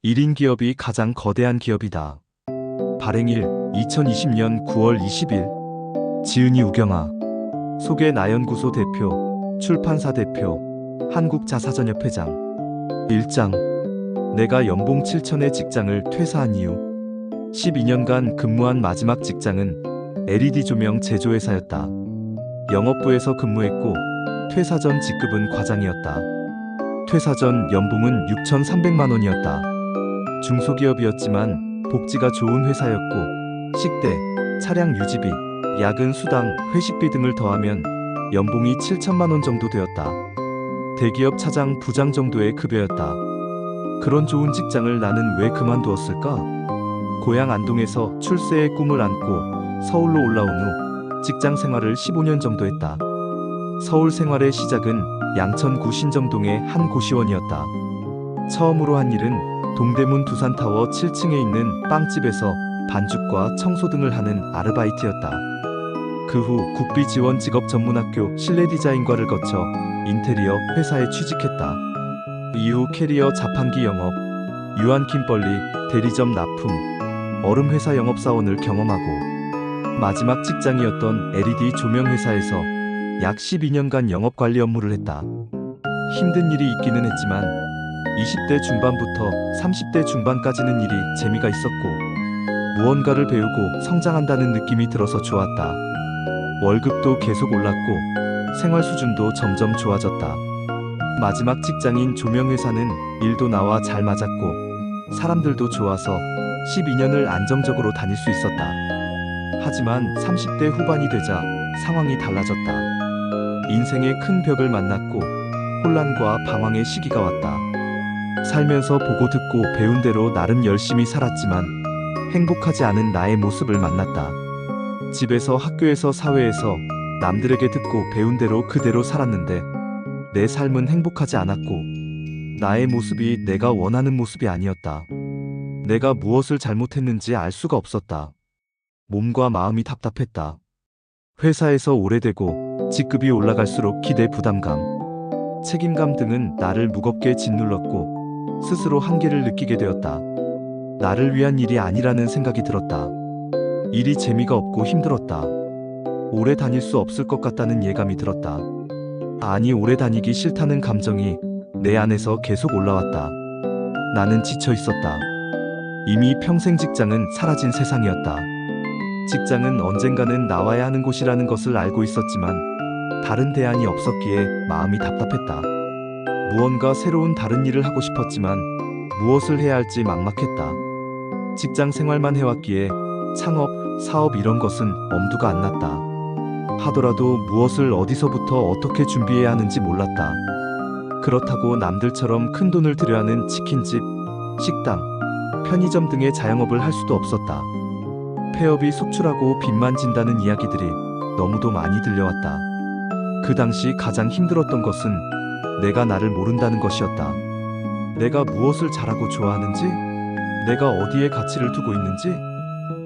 1인 기업이 가장 거대한 기업이다. 발행일 2020년 9월 20일. 지은이 우경아. 소개 나연구소 대표, 출판사 대표, 한국자사전협 회장. 1장. 내가 연봉 7천의 직장을 퇴사한 이유. 12년간 근무한 마지막 직장은 LED 조명 제조회사였다. 영업부에서 근무했고 퇴사 전 직급은 과장이었다. 퇴사 전 연봉은 6,300만 원이었다. 중소기업이었지만 복지가 좋은 회사였고 식대, 차량 유지비, 야근 수당, 회식비 등을 더하면 연봉이 7천만 원 정도 되었다. 대기업 차장, 부장 정도의 급여였다. 그런 좋은 직장을 나는 왜 그만두었을까? 고향 안동에서 출세의 꿈을 안고 서울로 올라온 후 직장 생활을 15년 정도 했다. 서울 생활의 시작은 양천구 신정동의 한 고시원이었다. 처음으로 한 일은 동대문 두산타워 7층에 있는 빵집에서 반죽과 청소 등을 하는 아르바이트였다. 그 후 국비지원직업전문학교 실내디자인과를 거쳐 인테리어 회사에 취직했다. 이후 캐리어 자판기 영업, 유한킴벌리, 대리점 납품, 얼음회사 영업사원을 경험하고 마지막 직장이었던 LED 조명회사에서 약 12년간 영업관리 업무를 했다. 힘든 일이 있기는 했지만 20대 중반부터 30대 중반까지는 일이 재미가 있었고 무언가를 배우고 성장한다는 느낌이 들어서 좋았다. 월급도 계속 올랐고 생활 수준도 점점 좋아졌다. 마지막 직장인 조명회사는 일도 나와 잘 맞았고 사람들도 좋아서 12년을 안정적으로 다닐 수 있었다. 하지만 30대 후반이 되자 상황이 달라졌다. 인생의 큰 벽을 만났고 혼란과 방황의 시기가 왔다. 살면서 보고 듣고 배운 대로 나름 열심히 살았지만 행복하지 않은 나의 모습을 만났다. 집에서 학교에서 사회에서 남들에게 듣고 배운 대로 그대로 살았는데 내 삶은 행복하지 않았고 나의 모습이 내가 원하는 모습이 아니었다. 내가 무엇을 잘못했는지 알 수가 없었다. 몸과 마음이 답답했다. 회사에서 오래되고 직급이 올라갈수록 기대, 부담감, 책임감 등은 나를 무겁게 짓눌렀고 스스로 한계를 느끼게 되었다. 나를 위한 일이 아니라는 생각이 들었다. 일이 재미가 없고 힘들었다. 오래 다닐 수 없을 것 같다는 예감이 들었다. 아니, 오래 다니기 싫다는 감정이 내 안에서 계속 올라왔다. 나는 지쳐 있었다. 이미 평생 직장은 사라진 세상이었다. 직장은 언젠가는 나와야 하는 곳이라는 것을 알고 있었지만 다른 대안이 없었기에 마음이 답답했다. 무언가 새로운 다른 일을 하고 싶었지만 무엇을 해야 할지 막막했다. 직장 생활만 해왔기에 창업, 사업 이런 것은 엄두가 안 났다. 하더라도 무엇을 어디서부터 어떻게 준비해야 하는지 몰랐다. 그렇다고 남들처럼 큰 돈을 들여야 하는 치킨집, 식당, 편의점 등의 자영업을 할 수도 없었다. 폐업이 속출하고 빚만 진다는 이야기들이 너무도 많이 들려왔다. 그 당시 가장 힘들었던 것은 내가 나를 모른다는 것이었다. 내가 무엇을 잘하고 좋아하는지, 내가 어디에 가치를 두고 있는지,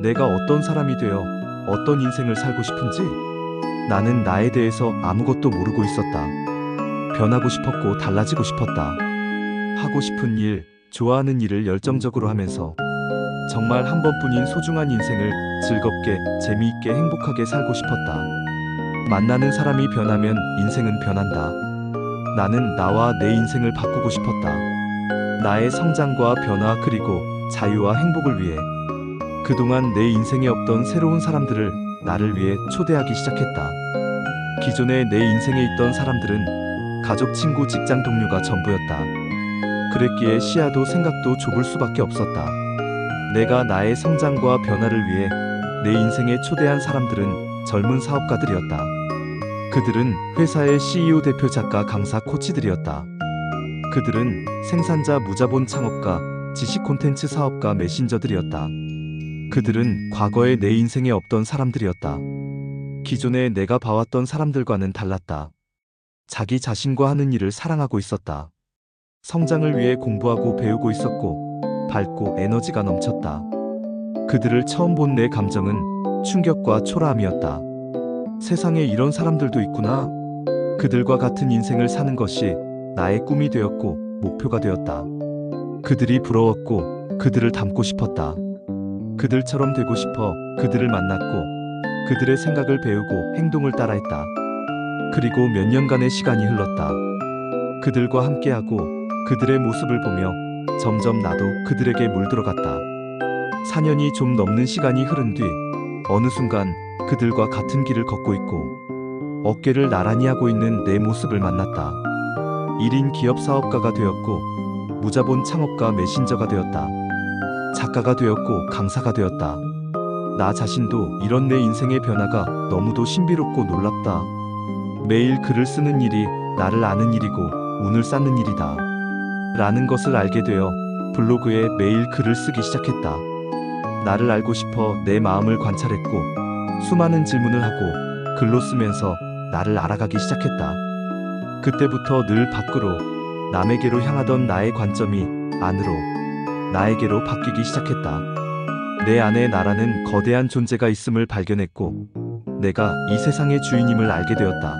내가 어떤 사람이 되어 어떤 인생을 살고 싶은지 나는 나에 대해서 아무것도 모르고 있었다. 변하고 싶었고 달라지고 싶었다. 하고 싶은 일, 좋아하는 일을 열정적으로 하면서 정말 한 번뿐인 소중한 인생을 즐겁게, 재미있게, 행복하게 살고 싶었다. 만나는 사람이 변하면 인생은 변한다. 나는 나와 내 인생을 바꾸고 싶었다. 나의 성장과 변화 그리고 자유와 행복을 위해 그동안 내 인생에 없던 새로운 사람들을 나를 위해 초대하기 시작했다. 기존에 내 인생에 있던 사람들은 가족, 친구, 직장 동료가 전부였다. 그랬기에 시야도 생각도 좁을 수밖에 없었다. 내가 나의 성장과 변화를 위해 내 인생에 초대한 사람들은 젊은 사업가들이었다. 그들은 회사의 CEO, 대표, 작가, 강사, 코치들이었다. 그들은 생산자, 무자본 창업가, 지식 콘텐츠 사업가, 메신저들이었다. 그들은 과거에 내 인생에 없던 사람들이었다. 기존에 내가 봐왔던 사람들과는 달랐다. 자기 자신과 하는 일을 사랑하고 있었다. 성장을 위해 공부하고 배우고 있었고 밝고 에너지가 넘쳤다. 그들을 처음 본 내 감정은 충격과 초라함이었다. 세상에 이런 사람들도 있구나. 그들과 같은 인생을 사는 것이 나의 꿈이 되었고 목표가 되었다. 그들이 부러웠고 그들을 닮고 싶었다. 그들처럼 되고 싶어 그들을 만났고 그들의 생각을 배우고 행동을 따라했다. 그리고 몇 년간의 시간이 흘렀다. 그들과 함께하고 그들의 모습을 보며 점점 나도 그들에게 물들어갔다. 4년이 좀 넘는 시간이 흐른 뒤 어느 순간 그들과 같은 길을 걷고 있고 어깨를 나란히 하고 있는 내 모습을 만났다. 1인 기업 사업가가 되었고 무자본 창업가 메신저가 되었다. 작가가 되었고 강사가 되었다. 나 자신도 이런 내 인생의 변화가 너무도 신비롭고 놀랍다. 매일 글을 쓰는 일이 나를 아는 일이고 운을 쌓는 일이다. 라는 것을 알게 되어 블로그에 매일 글을 쓰기 시작했다. 나를 알고 싶어 내 마음을 관찰했고 수많은 질문을 하고 글로 쓰면서 나를 알아가기 시작했다. 그때부터 늘 밖으로 남에게로 향하던 나의 관점이 안으로 나에게로 바뀌기 시작했다. 내 안에 나라는 거대한 존재가 있음을 발견했고 내가 이 세상의 주인임을 알게 되었다.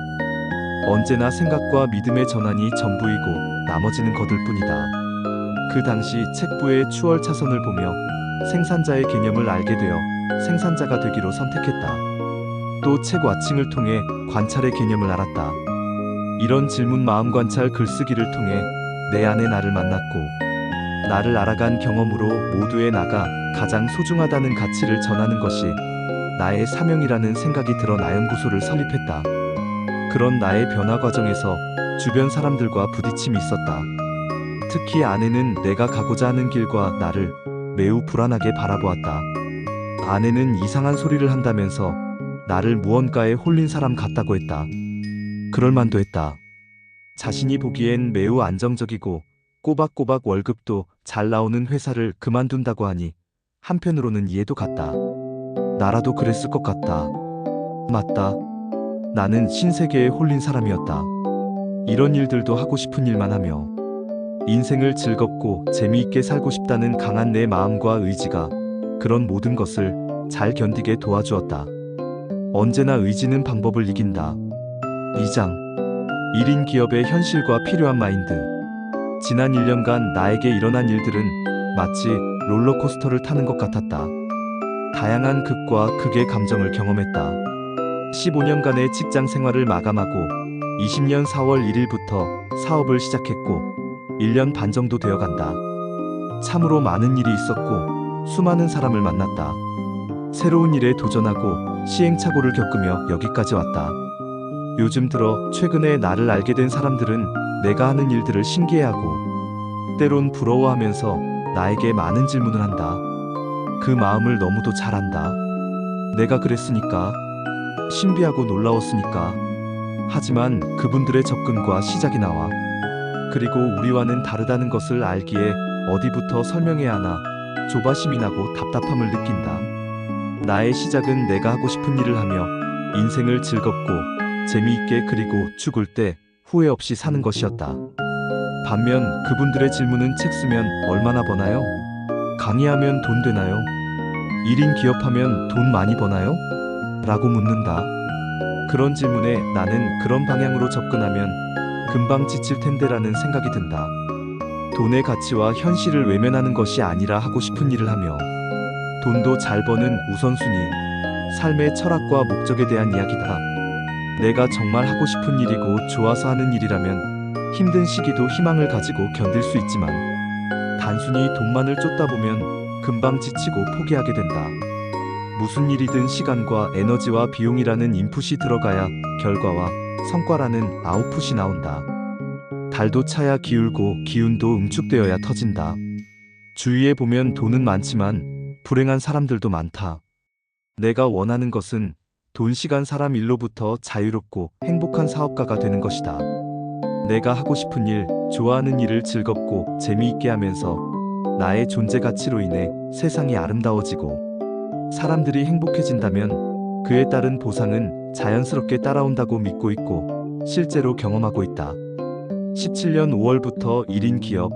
언제나 생각과 믿음의 전환이 전부이고 나머지는 거둘 뿐이다. 그 당시 책부의 추월 차선을 보며 생산자의 개념을 알게 되어 생산자가 되기로 선택했다. 또 책 와칭을 통해 관찰의 개념을 알았다. 이런 질문 마음 관찰 글쓰기를 통해 내 안의 나를 만났고 나를 알아간 경험으로 모두의 나가 가장 소중하다는 가치를 전하는 것이 나의 사명이라는 생각이 들어 나연구소를 설립했다. 그런 나의 변화 과정에서 주변 사람들과 부딪힘이 있었다. 특히 아내는 내가 가고자 하는 길과 나를 매우 불안하게 바라보았다. 아내는 이상한 소리를 한다면서 나를 무언가에 홀린 사람 같다고 했다. 그럴만도 했다. 자신이 보기엔 매우 안정적이고 꼬박꼬박 월급도 잘 나오는 회사를 그만둔다고 하니 한편으로는 이해도 갔다. 나라도 그랬을 것 같다. 맞다. 나는 신세계에 홀린 사람이었다. 이런 일들도 하고 싶은 일만 하며 인생을 즐겁고 재미있게 살고 싶다는 강한 내 마음과 의지가 그런 모든 것을 잘 견디게 도와주었다. 언제나 의지는 방법을 이긴다. 2장 1인 기업의 현실과 필요한 마인드. 지난 1년간 나에게 일어난 일들은 마치 롤러코스터를 타는 것 같았다. 다양한 극과 극의 감정을 경험했다. 15년간의 직장 생활을 마감하고 20년 4월 1일부터 사업을 시작했고 1년 반 정도 되어간다. 참으로 많은 일이 있었고 수많은 사람을 만났다. 새로운 일에 도전하고 시행착오를 겪으며 여기까지 왔다. 요즘 들어 최근에 나를 알게 된 사람들은 내가 하는 일들을 신기해하고 때론 부러워하면서 나에게 많은 질문을 한다. 그 마음을 너무도 잘 안다. 내가 그랬으니까, 신비하고 놀라웠으니까. 하지만 그분들의 접근과 시작이 나와. 그리고 우리와는 다르다는 것을 알기에 어디부터 설명해야 하나 조바심이 나고 답답함을 느낀다. 나의 시작은 내가 하고 싶은 일을 하며 인생을 즐겁고 재미있게 그리고 죽을 때 후회 없이 사는 것이었다. 반면 그분들의 질문은 책 쓰면 얼마나 버나요? 강의하면 돈 되나요? 1인 기업하면 돈 많이 버나요? 라고 묻는다. 그런 질문에 나는 그런 방향으로 접근하면 금방 지칠 텐데라는 생각이 든다. 돈의 가치와 현실을 외면하는 것이 아니라 하고 싶은 일을 하며 돈도 잘 버는 우선순위, 삶의 철학과 목적에 대한 이야기다. 내가 정말 하고 싶은 일이고 좋아서 하는 일이라면 힘든 시기도 희망을 가지고 견딜 수 있지만 단순히 돈만을 쫓다 보면 금방 지치고 포기하게 된다. 무슨 일이든 시간과 에너지와 비용이라는 인풋이 들어가야 결과와 성과라는 아웃풋이 나온다. 달도 차야 기울고 기운도 응축되어야 터진다. 주위에 보면 돈은 많지만 불행한 사람들도 많다. 내가 원하는 것은 돈, 시간, 사람, 일로부터 자유롭고 행복한 사업가가 되는 것이다. 내가 하고 싶은 일, 좋아하는 일을 즐겁고 재미있게 하면서 나의 존재 가치로 인해 세상이 아름다워지고 사람들이 행복해진다면 그에 따른 보상은 자연스럽게 따라온다고 믿고 있고 실제로 경험하고 있다. 17년 5월부터 1인 기업,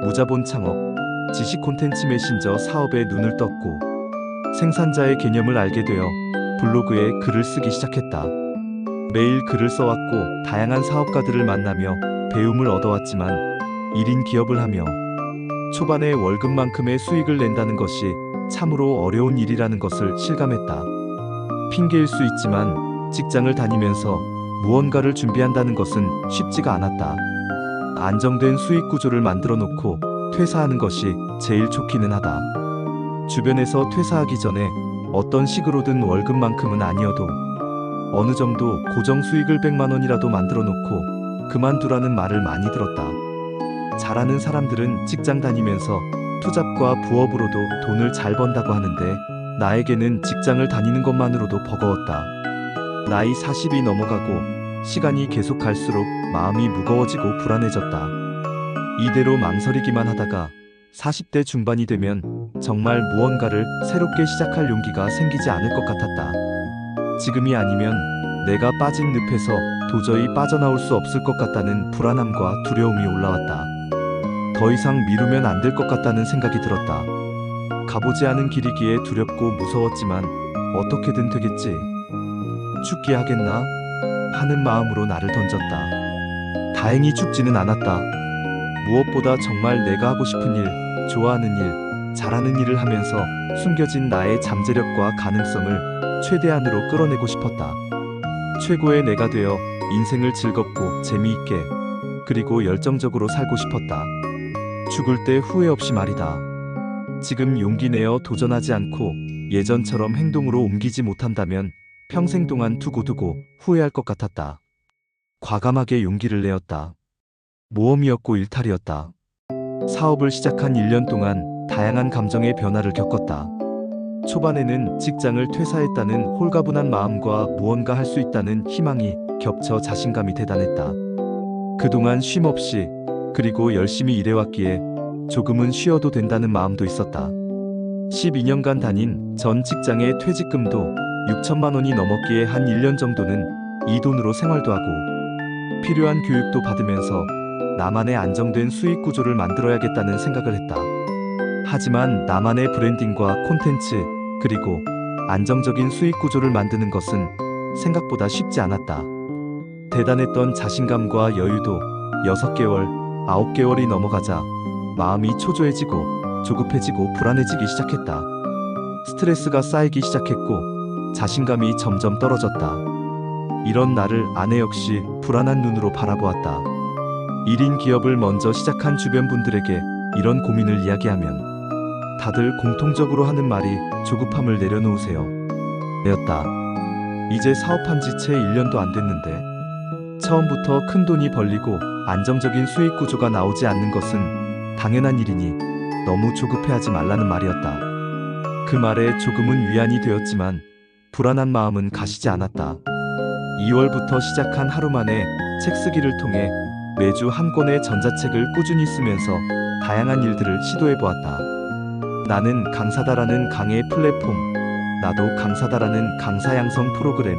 무자본 창업, 지식 콘텐츠 메신저 사업에 눈을 떴고 생산자의 개념을 알게 되어 블로그에 글을 쓰기 시작했다. 매일 글을 써왔고 다양한 사업가들을 만나며 배움을 얻어왔지만 1인 기업을 하며 초반에 월급만큼의 수익을 낸다는 것이 참으로 어려운 일이라는 것을 실감했다. 핑계일 수 있지만 직장을 다니면서 무언가를 준비한다는 것은 쉽지가 않았다. 안정된 수익 구조를 만들어 놓고 퇴사하는 것이 제일 좋기는 하다. 주변에서 퇴사하기 전에 어떤 식으로든 월급만큼은 아니어도 어느 정도 고정 수익을 100만 원이라도 만들어 놓고 그만두라는 말을 많이 들었다. 잘하는 사람들은 직장 다니면서 투잡과 부업으로도 돈을 잘 번다고 하는데 나에게는 직장을 다니는 것만으로도 버거웠다. 나이 40이 넘어가고 시간이 계속 갈수록 마음이 무거워지고 불안해졌다. 이대로 망설이기만 하다가 40대 중반이 되면 정말 무언가를 새롭게 시작할 용기가 생기지 않을 것 같았다. 지금이 아니면 내가 빠진 늪에서 도저히 빠져나올 수 없을 것 같다는 불안함과 두려움이 올라왔다. 더 이상 미루면 안 될 것 같다는 생각이 들었다. 가보지 않은 길이기에 두렵고 무서웠지만 어떻게든 되겠지. 죽기 하겠나? 하는 마음으로 나를 던졌다. 다행히 죽지는 않았다. 무엇보다 정말 내가 하고 싶은 일, 좋아하는 일, 잘하는 일을 하면서 숨겨진 나의 잠재력과 가능성을 최대한으로 끌어내고 싶었다. 최고의 내가 되어 인생을 즐겁고 재미있게 그리고 열정적으로 살고 싶었다. 죽을 때 후회 없이 말이다. 지금 용기 내어 도전하지 않고 예전처럼 행동으로 옮기지 못한다면 평생 동안 두고두고 후회할 것 같았다. 과감하게 용기를 내었다. 모험이었고 일탈이었다. 사업을 시작한 1년 동안 다양한 감정의 변화를 겪었다. 초반에는 직장을 퇴사했다는 홀가분한 마음과 무언가 할 수 있다는 희망이 겹쳐 자신감이 대단했다. 그동안 쉼 없이 그리고 열심히 일해왔기에 조금은 쉬어도 된다는 마음도 있었다. 12년간 다닌 전 직장의 퇴직금도 6천만 원이 넘었기에 한 1년 정도는 이 돈으로 생활도 하고 필요한 교육도 받으면서 나만의 안정된 수익 구조를 만들어야겠다는 생각을 했다. 하지만 나만의 브랜딩과 콘텐츠 그리고 안정적인 수익 구조를 만드는 것은 생각보다 쉽지 않았다. 대단했던 자신감과 여유도 6개월, 9개월이 넘어가자 마음이 초조해지고 조급해지고 불안해지기 시작했다. 스트레스가 쌓이기 시작했고 자신감이 점점 떨어졌다. 이런 나를 아내 역시 불안한 눈으로 바라보았다. 1인 기업을 먼저 시작한 주변 분들에게 이런 고민을 이야기하면 다들 공통적으로 하는 말이 조급함을 내려놓으세요. 였다. 이제 사업한 지 채 1년도 안 됐는데 처음부터 큰 돈이 벌리고 안정적인 수익 구조가 나오지 않는 것은 당연한 일이니 너무 조급해하지 말라는 말이었다. 그 말에 조금은 위안이 되었지만 불안한 마음은 가시지 않았다. 2월부터 시작한 하루 만에 책 쓰기를 통해 매주 한 권의 전자책을 꾸준히 쓰면서 다양한 일들을 시도해 보았다. 나는 강사다라는 강의 플랫폼, 나도 강사다라는 강사 양성 프로그램,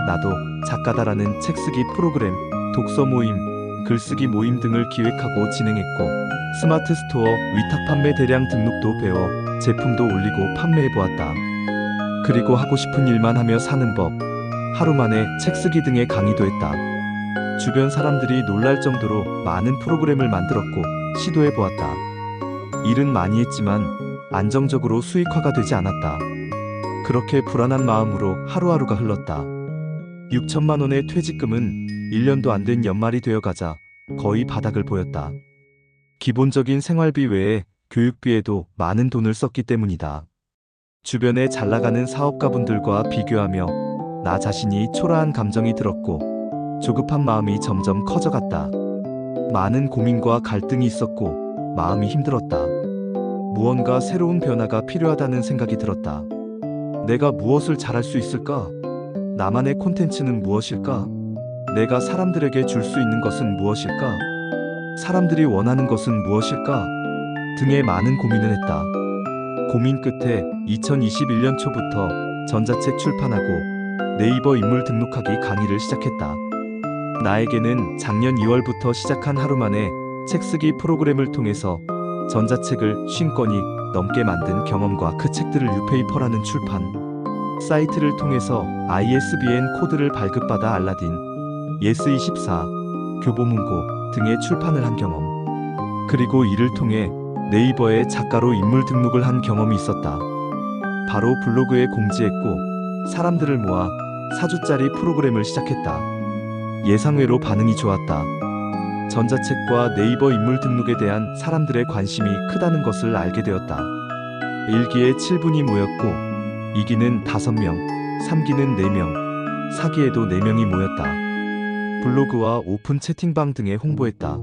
나도 작가다라는 책쓰기 프로그램, 독서 모임, 글쓰기 모임 등을 기획하고 진행했고 스마트 스토어 위탁 판매 대량 등록도 배워 제품도 올리고 판매해 보았다. 그리고 하고 싶은 일만 하며 사는 법, 하루 만에 책쓰기 등의 강의도 했다. 주변 사람들이 놀랄 정도로 많은 프로그램을 만들었고 시도해 보았다. 일은 많이 했지만 안정적으로 수익화가 되지 않았다. 그렇게 불안한 마음으로 하루하루가 흘렀다. 6천만 원의 퇴직금은 1년도 안 된 연말이 되어가자 거의 바닥을 보였다. 기본적인 생활비 외에 교육비에도 많은 돈을 썼기 때문이다. 주변에 잘나가는 사업가분들과 비교하며 나 자신이 초라한 감정이 들었고 조급한 마음이 점점 커져갔다. 많은 고민과 갈등이 있었고 마음이 힘들었다. 무언가 새로운 변화가 필요하다는 생각이 들었다. 내가 무엇을 잘할 수 있을까? 나만의 콘텐츠는 무엇일까? 내가 사람들에게 줄 수 있는 것은 무엇일까? 사람들이 원하는 것은 무엇일까? 등의 많은 고민을 했다. 고민 끝에 2021년 초부터 전자책 출판하고 네이버 인물 등록하기 강의를 시작했다. 나에게는 작년 2월부터 시작한 하루 만에 책쓰기 프로그램을 통해서 전자책을 50권이 넘게 만든 경험과 그 책들을 뉴페이퍼라는 출판 사이트를 통해서 ISBN 코드를 발급받아 알라딘, 예스24, 교보문고 등의 출판을 한 경험, 그리고 이를 통해 네이버에 작가로 인물 등록을 한 경험이 있었다. 바로 블로그에 공지했고 사람들을 모아 4주짜리 프로그램을 시작했다. 예상외로 반응이 좋았다. 전자책과 네이버 인물 등록에 대한 사람들의 관심이 크다는 것을 알게 되었다. 1기에 7분이 모였고 2기는 5명, 3기는 4명, 4기에도 4명이 모였다. 블로그와 오픈 채팅방 등에 홍보했다.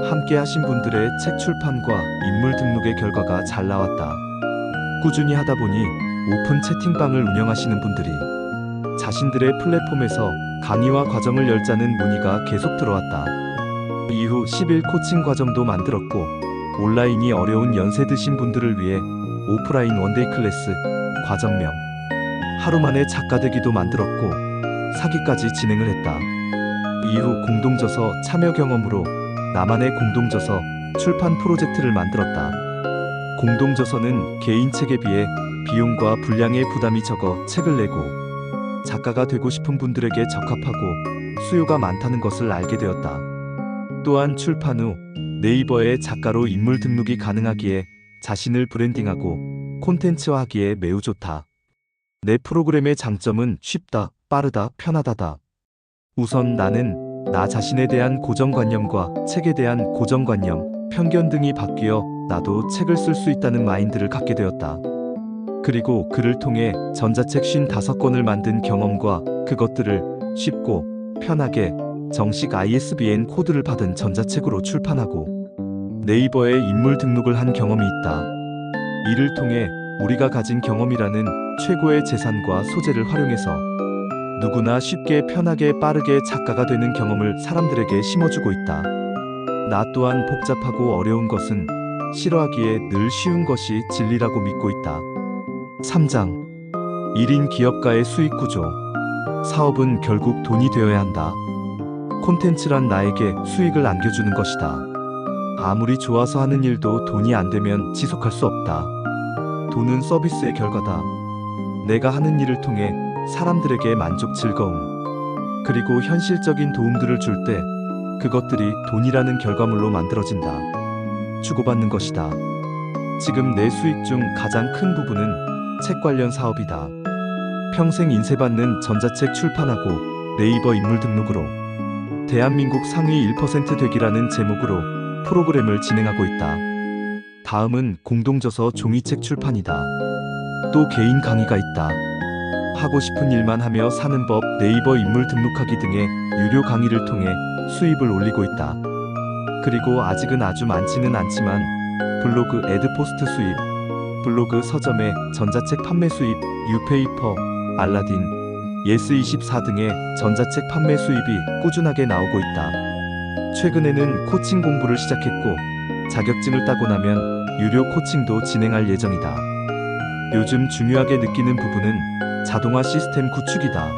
함께 하신 분들의 책 출판과 인물 등록의 결과가 잘 나왔다. 꾸준히 하다 보니 오픈 채팅방을 운영하시는 분들이 자신들의 플랫폼에서 강의와 과정을 열자는 문의가 계속 들어왔다. 이후 10일 코칭 과정도 만들었고 온라인이 어려운 연세 드신 분들을 위해 오프라인 원데이 클래스, 과정명, 하루 만에 작가 되기도 만들었고 사기까지 진행을 했다. 이후 공동저서 참여 경험으로 나만의 공동저서 출판 프로젝트를 만들었다. 공동저서는 개인 책에 비해 비용과 분량의 부담이 적어 책을 내고 작가가 되고 싶은 분들에게 적합하고 수요가 많다는 것을 알게 되었다. 또한 출판 후 네이버에 작가로 인물 등록이 가능하기에 자신을 브랜딩하고 콘텐츠화하기에 매우 좋다. 내 프로그램의 장점은 쉽다, 빠르다, 편하다다. 우선 나는 나 자신에 대한 고정관념과 책에 대한 고정관념, 편견 등이 바뀌어 나도 책을 쓸 수 있다는 마인드를 갖게 되었다. 그리고 그를 통해 전자책 55권을 만든 경험과 그것들을 쉽고 편하게 정식 ISBN 코드를 받은 전자책으로 출판하고 네이버에 인물 등록을 한 경험이 있다. 이를 통해 우리가 가진 경험이라는 최고의 재산과 소재를 활용해서 누구나 쉽게 편하게 빠르게 작가가 되는 경험을 사람들에게 심어주고 있다. 나 또한 복잡하고 어려운 것은 싫어하기에 늘 쉬운 것이 진리라고 믿고 있다. 3장 1인 기업가의 수익 구조. 사업은 결국 돈이 되어야 한다. 콘텐츠란 나에게 수익을 안겨주는 것이다. 아무리 좋아서 하는 일도 돈이 안 되면 지속할 수 없다. 돈은 서비스의 결과다. 내가 하는 일을 통해 사람들에게 만족, 즐거움, 그리고 현실적인 도움들을 줄 때 그것들이 돈이라는 결과물로 만들어진다. 주고받는 것이다. 지금 내 수익 중 가장 큰 부분은 책 관련 사업이다. 평생 인쇄받는 전자책 출판하고 네이버 인물 등록으로 대한민국 상위 1% 되기라는 제목으로 프로그램을 진행하고 있다. 다음은 공동저서 종이책 출판이다. 또 개인 강의가 있다. 하고 싶은 일만 하며 사는 법, 네이버 인물 등록하기 등의 유료 강의를 통해 수입을 올리고 있다. 그리고 아직은 아주 많지는 않지만 블로그 애드포스트 수입, 블로그 서점의 전자책 판매 수입, 뉴페이퍼, 알라딘, 예스24 등의 전자책 판매 수입이 꾸준하게 나오고 있다. 최근에는 코칭 공부를 시작했고 자격증을 따고 나면 유료 코칭도 진행할 예정이다. 요즘 중요하게 느끼는 부분은 자동화 시스템 구축이다.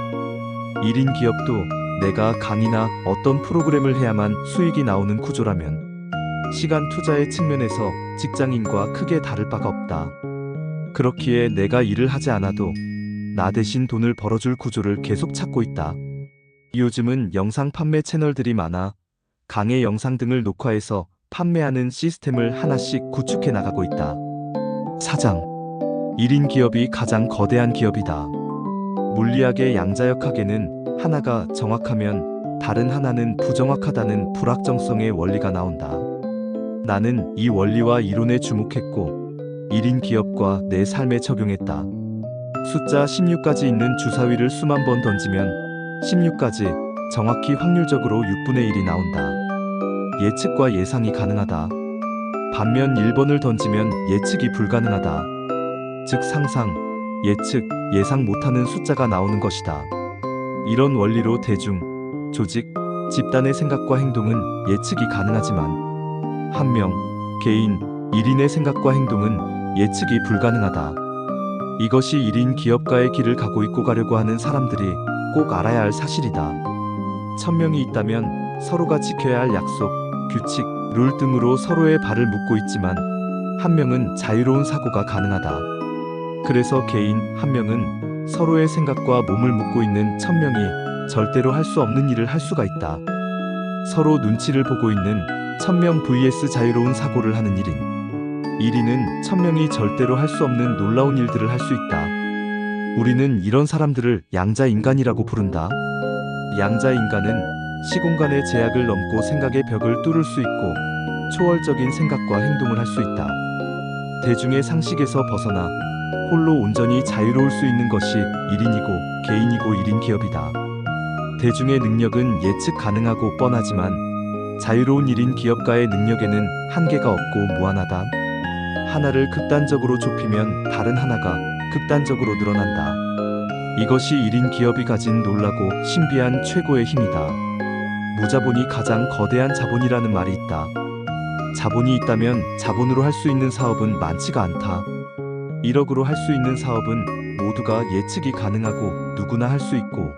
1인 기업도 내가 강의나 어떤 프로그램을 해야만 수익이 나오는 구조라면 시간 투자의 측면에서 직장인과 크게 다를 바가 없다. 그렇기에 내가 일을 하지 않아도 나 대신 돈을 벌어줄 구조를 계속 찾고 있다. 요즘은 영상 판매 채널들이 많아 강의 영상 등을 녹화해서 판매하는 시스템을 하나씩 구축해 나가고 있다. 4장 1인 기업이 가장 거대한 기업이다. 물리학의 양자역학에는 하나가 정확하면 다른 하나는 부정확하다는 불확정성의 원리가 나온다. 나는 이 원리와 이론에 주목했고 1인 기업과 내 삶에 적용했다. 숫자 16까지 있는 주사위를 수만 번 던지면 16까지 정확히 확률적으로 6분의 1이 나온다. 예측과 예상이 가능하다. 반면 1번을 던지면 예측이 불가능하다. 즉 상상, 예측, 예상 못하는 숫자가 나오는 것이다. 이런 원리로 대중, 조직, 집단의 생각과 행동은 예측이 가능하지만 한 명, 개인, 1인의 생각과 행동은 예측이 불가능하다. 이것이 1인 기업가의 길을 가고 있고 가려고 하는 사람들이 꼭 알아야 할 사실이다. 1000명이 있다면 서로가 지켜야 할 약속, 규칙, 룰 등으로 서로의 발을 묶고 있지만 한 명은 자유로운 사고가 가능하다. 그래서 개인 한 명은 서로의 생각과 몸을 묶고 있는 1000명이 절대로 할 수 없는 일을 할 수가 있다. 서로 눈치를 보고 있는 1000명 vs 자유로운 사고를 하는 1인. 1위는 1000명이 절대로 할 수 없는 놀라운 일들을 할 수 있다. 우리는 이런 사람들을 양자인간이라고 부른다. 양자인간은 시공간의 제약을 넘고 생각의 벽을 뚫을 수 있고 초월적인 생각과 행동을 할 수 있다. 대중의 상식에서 벗어나 홀로 온전히 자유로울 수 있는 것이 1인이고 개인이고 1인 기업이다. 대중의 능력은 예측 가능하고 뻔하지만 자유로운 1인 기업가의 능력에는 한계가 없고 무한하다. 하나를 극단적으로 좁히면 다른 하나가 극단적으로 늘어난다. 이것이 1인 기업이 가진 놀라고 신비한 최고의 힘이다. 무자본이 가장 거대한 자본이라는 말이 있다. 자본이 있다면 자본으로 할 수 있는 사업은 많지가 않다. 1억으로 할 수 있는 사업은 모두가 예측이 가능하고 누구나 할 수 있고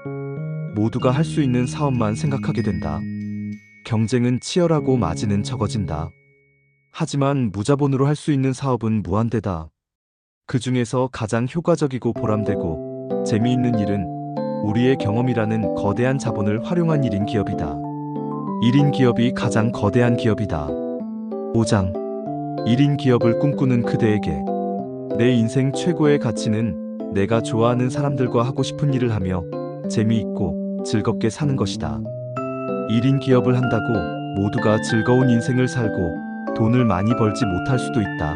모두가 할 수 있는 사업만 생각하게 된다. 경쟁은 치열하고 마진은 적어진다. 하지만 무자본으로 할 수 있는 사업은 무한대다. 그 중에서 가장 효과적이고 보람되고 재미있는 일은 우리의 경험이라는 거대한 자본을 활용한 1인 기업이다. 1인 기업이 가장 거대한 기업이다. 5장 1인 기업을 꿈꾸는 그대에게 내 인생 최고의 가치는 내가 좋아하는 사람들과 하고 싶은 일을 하며 재미있고 즐겁게 사는 것이다. 1인 기업을 한다고 모두가 즐거운 인생을 살고 돈을 많이 벌지 못할 수도 있다.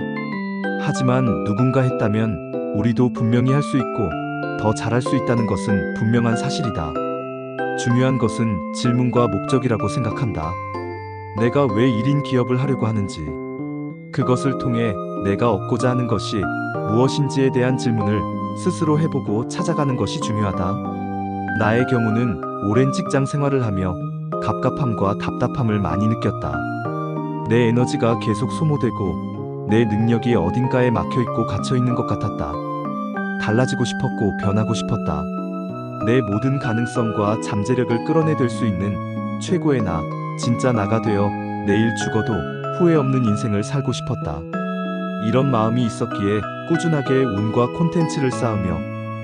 하지만 누군가 했다면 우리도 분명히 할 수 있고 더 잘할 수 있다는 것은 분명한 사실이다. 중요한 것은 질문과 목적이라고 생각한다. 내가 왜 1인 기업을 하려고 하는지, 그것을 통해 내가 얻고자 하는 것이 무엇인지에 대한 질문을 스스로 해보고 찾아가는 것이 중요하다. 나의 경우는 오랜 직장 생활을 하며 갑갑함과 답답함을 많이 느꼈다. 내 에너지가 계속 소모되고 내 능력이 어딘가에 막혀있고 갇혀있는 것 같았다. 달라지고 싶었고 변하고 싶었다. 내 모든 가능성과 잠재력을 끌어내들 수 있는 최고의 나, 진짜 나가 되어 내일 죽어도 후회 없는 인생을 살고 싶었다. 이런 마음이 있었기에 꾸준하게 운과 콘텐츠를 쌓으며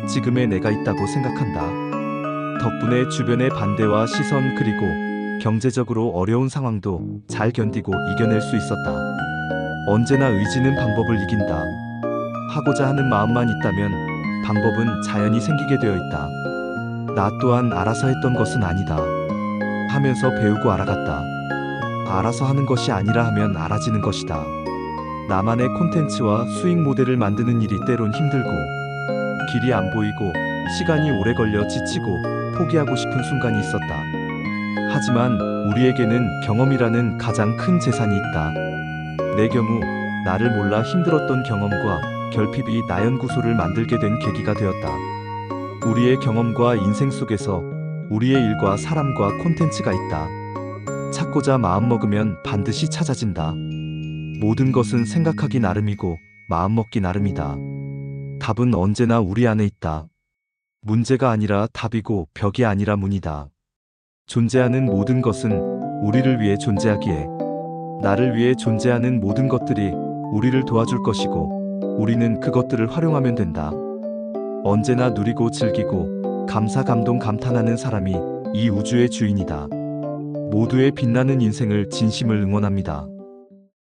지금의 내가 있다고 생각한다. 덕분에 주변의 반대와 시선 그리고 경제적으로 어려운 상황도 잘 견디고 이겨낼 수 있었다. 언제나 의지는 방법을 이긴다. 하고자 하는 마음만 있다면 방법은 자연히 생기게 되어 있다. 나 또한 알아서 했던 것은 아니다. 하면서 배우고 알아갔다. 알아서 하는 것이 아니라 하면 알아지는 것이다. 나만의 콘텐츠와 수익 모델을 만드는 일이 때론 힘들고 길이 안 보이고 시간이 오래 걸려 지치고 포기하고 싶은 순간이 있었다. 하지만 우리에게는 경험이라는 가장 큰 재산이 있다. 내 경우 나를 몰라 힘들었던 경험과 결핍이 나연구소를 만들게 된 계기가 되었다. 우리의 경험과 인생 속에서 우리의 일과 사람과 콘텐츠가 있다. 찾고자 마음먹으면 반드시 찾아진다. 모든 것은 생각하기 나름이고 마음먹기 나름이다. 답은 언제나 우리 안에 있다. 문제가 아니라 답이고 벽이 아니라 문이다. 존재하는 모든 것은 우리를 위해 존재하기에 나를 위해 존재하는 모든 것들이 우리를 도와줄 것이고 우리는 그것들을 활용하면 된다. 언제나 누리고 즐기고 감사 감동 감탄하는 사람이 이 우주의 주인이다. 모두의 빛나는 인생을 진심을 응원합니다.